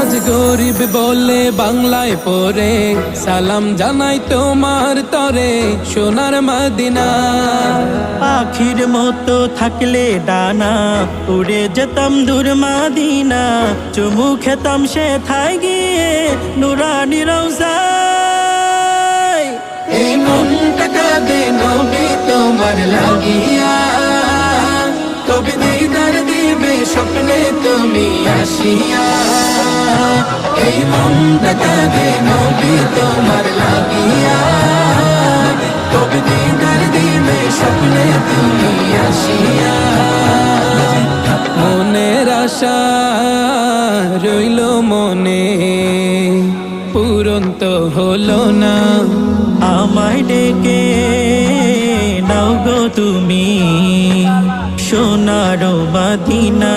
আজ গরিব বলে বাংলায় পড়ে সালাম জানাই তোমার তরে সোনার মদিনা। পাখির মতো থাকলে ডানা উড়ে যেতাম দূর মদিনা, চুমু খেতাম সে থাই গিয়ে নুরানি রওজায়। এই মনটা কাঁদে নবী তোমার লাগিয়া, তবে দিদার দিবে স্বপ্নে তুমি আসিয়া। এই মনটা কাঁদে নবী তোমার লাগিয়া, তবে দিদার দিবে স্বপ্নে তুমি আসিয়া। মনের আশা রইল মনে, পূরণ তো হলো না। আমায় ডেকে নাও গো তুমি সোনার মদিনা।